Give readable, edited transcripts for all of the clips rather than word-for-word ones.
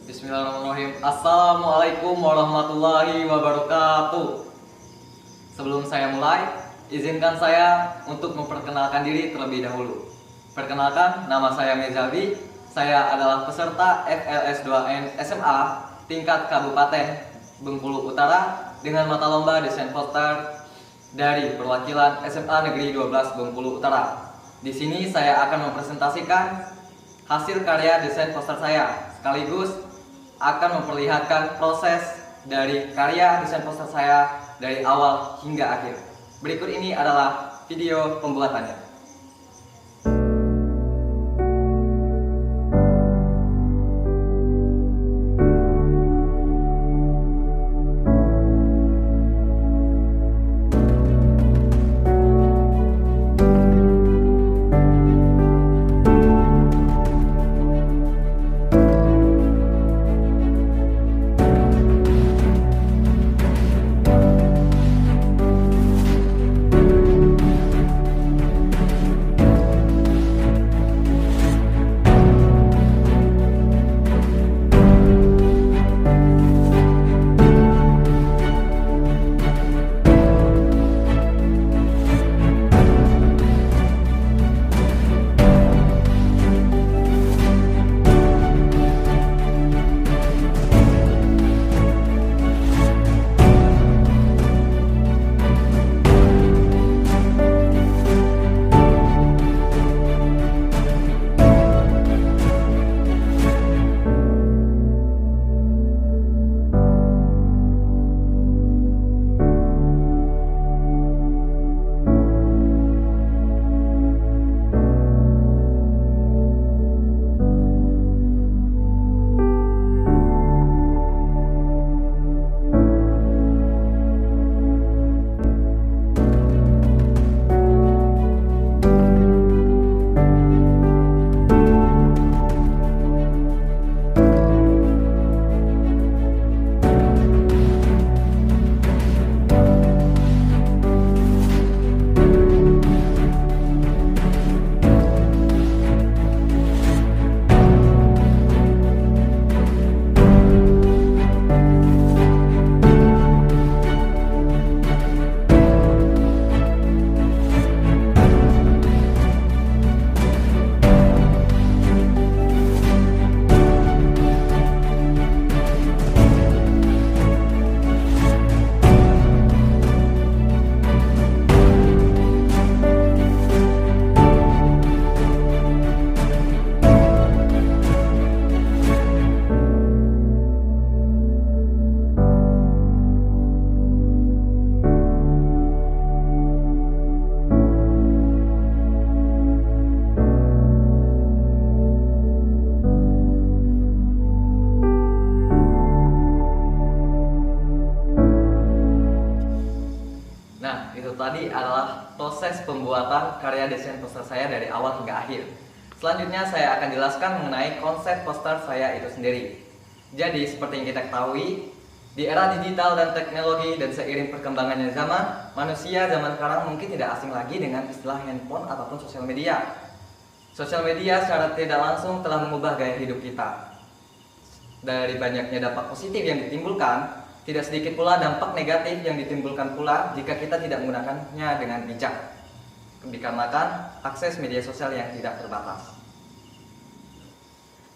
Bismillahirrahmanirrahim. Assalamualaikum warahmatullahi wabarakatuh. Sebelum saya mulai, izinkan saya untuk memperkenalkan diri terlebih dahulu. Perkenalkan, nama saya Mezabi. Saya adalah peserta FLS 2N SMA tingkat Kabupaten Bengkulu Utara dengan mata lomba desain poster dari perwakilan SMA Negeri 12 Bengkulu Utara. Di sini saya akan mempresentasikan hasil karya desain poster saya, sekaligus akan memperlihatkan proses dari karya desain poster saya dari awal hingga akhir. Berikut ini adalah video pembuatannya. Itu tadi adalah proses pembuatan karya desain poster saya dari awal hingga akhir. Selanjutnya saya akan jelaskan mengenai konsep poster saya itu sendiri. Jadi seperti yang kita ketahui, di era digital dan teknologi dan seiring perkembangannya zaman, manusia zaman sekarang mungkin tidak asing lagi dengan istilah handphone ataupun sosial media. Sosial media secara tidak langsung telah mengubah gaya hidup kita. Dari banyaknya dampak positif yang ditimbulkan, tidak sedikit pula dampak negatif yang ditimbulkan pula jika kita tidak menggunakannya dengan bijak, dikarenakan akses media sosial yang tidak terbatas.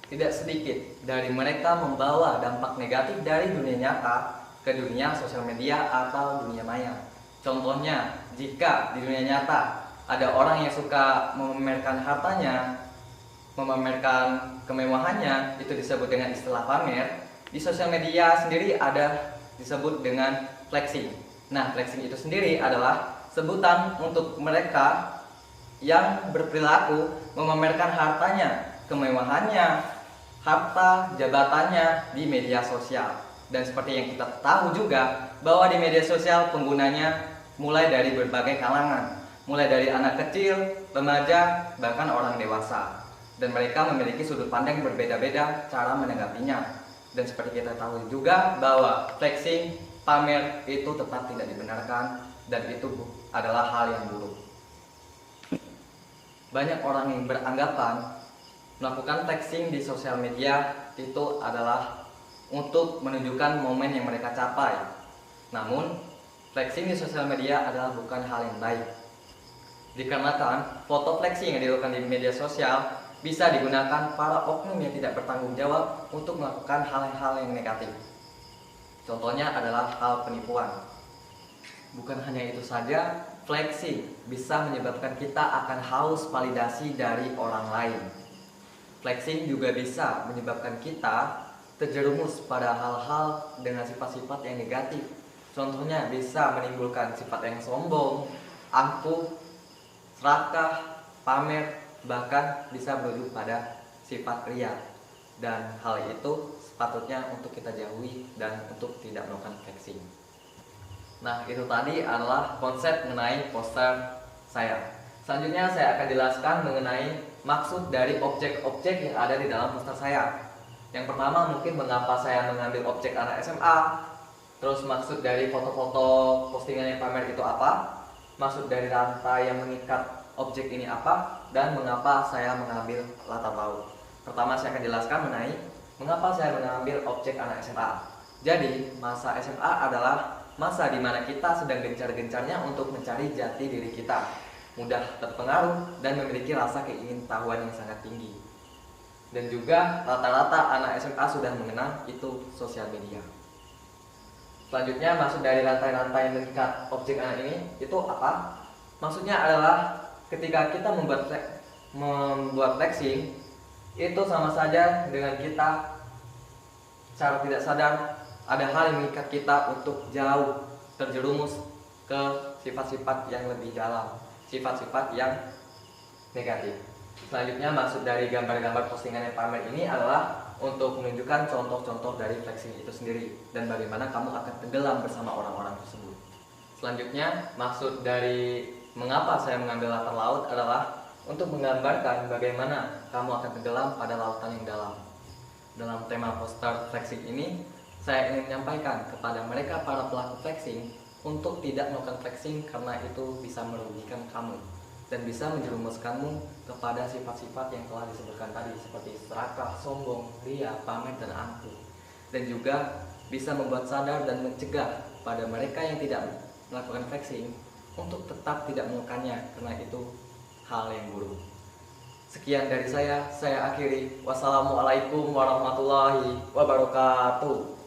Tidak sedikit dari mereka membawa dampak negatif dari dunia nyata ke dunia sosial media atau dunia maya. Contohnya, jika di dunia nyata ada orang yang suka memamerkan hartanya, memamerkan kemewahannya, itu disebut dengan istilah pamer. Di sosial media sendiri ada disebut dengan flexing. Nah, flexing itu sendiri adalah sebutan untuk mereka yang berperilaku memamerkan hartanya, kemewahannya, harta jabatannya di media sosial. Dan seperti yang kita tahu juga bahwa di media sosial penggunanya mulai dari berbagai kalangan, mulai dari anak kecil, remaja, bahkan orang dewasa. Dan mereka memiliki sudut pandang berbeda-beda cara menanggapinya. Dan seperti kita tahu juga bahwa flexing, pamer itu tetap tidak dibenarkan dan itu adalah hal yang buruk. Banyak orang yang beranggapan Melakukan flexing di sosial media itu adalah untuk menunjukkan momen yang mereka capai. Namun, flexing di sosial media adalah bukan hal yang baik. Dikarenakan foto flexing yang dilakukan di media sosial bisa digunakan para oknum yang tidak bertanggung jawab untuk melakukan hal-hal yang negatif. Contohnya adalah hal penipuan. Bukan hanya itu saja, flexing bisa menyebabkan kita akan haus validasi dari orang lain. Flexing juga bisa menyebabkan kita terjerumus pada hal-hal dengan sifat-sifat yang negatif. Contohnya bisa menimbulkan sifat yang sombong, angkuh, serakah, pamer, bahkan bisa menuju pada sifat ria. Dan hal itu sepatutnya untuk kita jauhi dan untuk tidak melakukan flexing. Nah, itu tadi adalah konsep mengenai poster saya. Selanjutnya saya akan jelaskan mengenai maksud dari objek-objek yang ada di dalam poster saya. Yang pertama mungkin mengapa saya mengambil objek anak SMA, terus maksud dari foto-foto postingan yang pamer itu apa, maksud dari rantai yang mengikat objek ini apa, dan mengapa saya mengambil latar laut. Pertama saya akan jelaskan mengenai mengapa saya mengambil objek anak SMA. Jadi masa SMA adalah masa di mana kita sedang gencar-gencarnya untuk mencari jati diri kita, mudah terpengaruh dan memiliki rasa keingintahuan yang sangat tinggi. Dan juga rata-rata anak SMA sudah mengenal itu sosial media. Selanjutnya maksud dari rantai-rantai mengikat objek anak ini itu apa? Maksudnya adalah ketika kita membuat flexing itu sama saja dengan kita secara tidak sadar ada hal yang mengikat kita untuk jauh terjerumus ke sifat-sifat yang lebih dalam, sifat-sifat yang negatif. Selanjutnya maksud dari gambar-gambar postingan yang pamer ini adalah untuk menunjukkan contoh-contoh dari flexing itu sendiri dan bagaimana kamu akan tenggelam bersama orang-orang tersebut. Selanjutnya maksud dari mengapa saya mengambil latar laut adalah untuk menggambarkan bagaimana kamu akan tenggelam pada lautan yang dalam. Dalam tema poster flexing ini, saya ingin menyampaikan kepada mereka para pelaku flexing untuk tidak melakukan flexing karena itu bisa merugikan kamu dan bisa menjerumuskanmu kepada sifat-sifat yang telah disebutkan tadi seperti serakah, sombong, ria, pamer, dan angkuh. Dan juga bisa membuat sadar dan mencegah pada mereka yang tidak melakukan flexing untuk tetap tidak melakukannya karena itu hal yang buruk. Sekian dari saya akhiri. Wassalamualaikum warahmatullahi wabarakatuh.